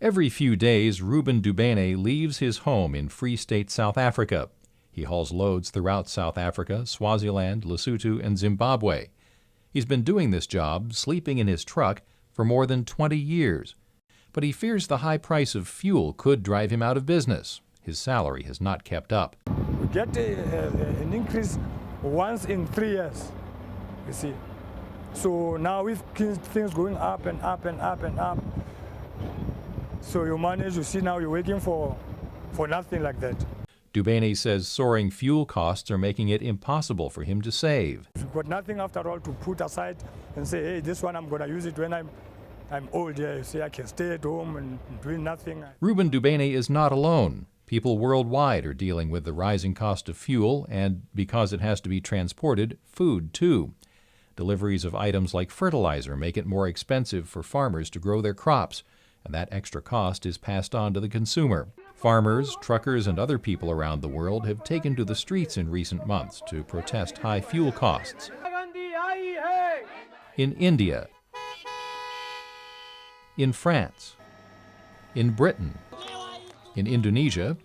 Every few days, Ruben Dubene leaves his home in Free State, South Africa. He hauls loads throughout South Africa, Swaziland, Lesotho, and Zimbabwe. He's been doing this job, sleeping in his truck, for more than 20 years. But he fears the high price of fuel could drive him out of business. His salary has not kept up. We get an increase once in 3 years, you see. So now with things going up and up and up and up, so you manage, you see now you're working for nothing like that. Dubene says soaring fuel costs are making it impossible for him to save. You've got nothing after all to put aside and say, hey, this one I'm going to use it when I'm old. Yeah, you see, I can stay at home and doing nothing. Ruben Dubene is not alone. People worldwide are dealing with the rising cost of fuel and, because it has to be transported, food too. Deliveries of items like fertilizer make it more expensive for farmers to grow their crops, and that extra cost is passed on to the consumer. Farmers, truckers, and other people around the world have taken to the streets in recent months to protest high fuel costs. In India, in France, in Britain, in Indonesia,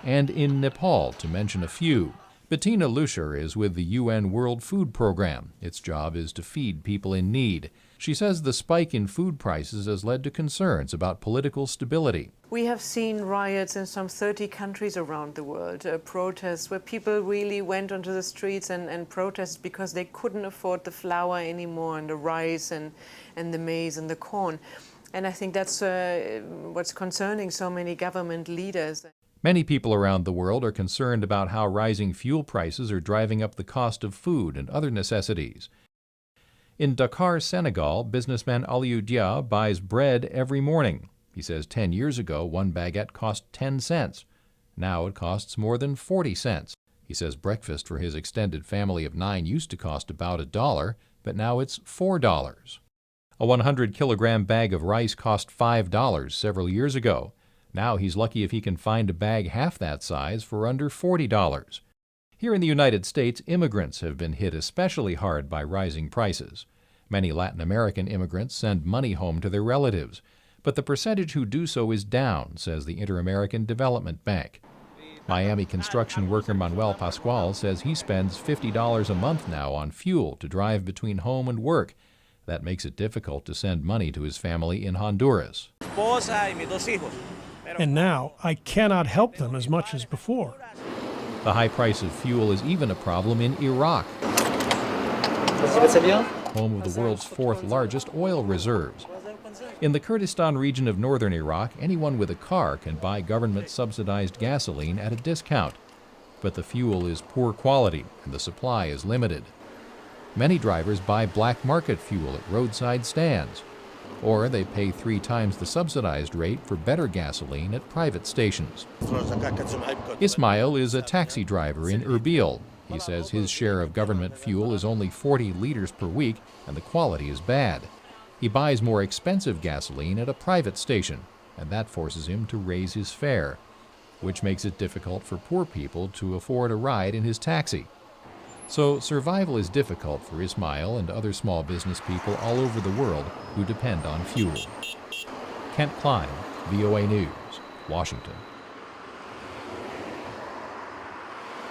and in Nepal, to mention a few. Bettina Luscher is with the UN World Food Program. Its job is to feed people in need. She says the spike in food prices has led to concerns about political stability. We have seen riots in some 30 countries around the world, protests where people really went onto the streets and protested because they couldn't afford the flour anymore and the rice and the maize and the corn. And I think that's what's concerning so many government leaders. Many people around the world are concerned about how rising fuel prices are driving up the cost of food and other necessities. In Dakar, Senegal, businessman Aliou Dia buys bread every morning. He says 10 years ago, one baguette cost 10 cents. Now it costs more than 40 cents. He says breakfast for his extended family of 9 used to cost about $1, but now it's $4. A 100-kilogram bag of rice cost $5 several years ago. Now he's lucky if he can find a bag half that size for under $40. Here in the United States, immigrants have been hit especially hard by rising prices. Many Latin American immigrants send money home to their relatives, but the percentage who do so is down, says the Inter-American Development Bank. Miami construction worker Manuel Pascual says he spends $50 a month now on fuel to drive between home and work. That makes it difficult to send money to his family in Honduras. And now I cannot help them as much as before. The high price of fuel is even a problem in Iraq, home of the world's fourth largest oil reserves. In the Kurdistan region of northern Iraq, anyone with a car can buy government-subsidized gasoline at a discount. But the fuel is poor quality and the supply is limited. Many drivers buy black market fuel at roadside stands, or they pay 3 times the subsidized rate for better gasoline at private stations. Ismail is a taxi driver in Erbil. He says his share of government fuel is only 40 liters per week and the quality is bad. He buys more expensive gasoline at a private station, and that forces him to raise his fare, which makes it difficult for poor people to afford a ride in his taxi. So survival is difficult for Ismail and other small business people all over the world who depend on fuel. Kent Klein, VOA News, Washington.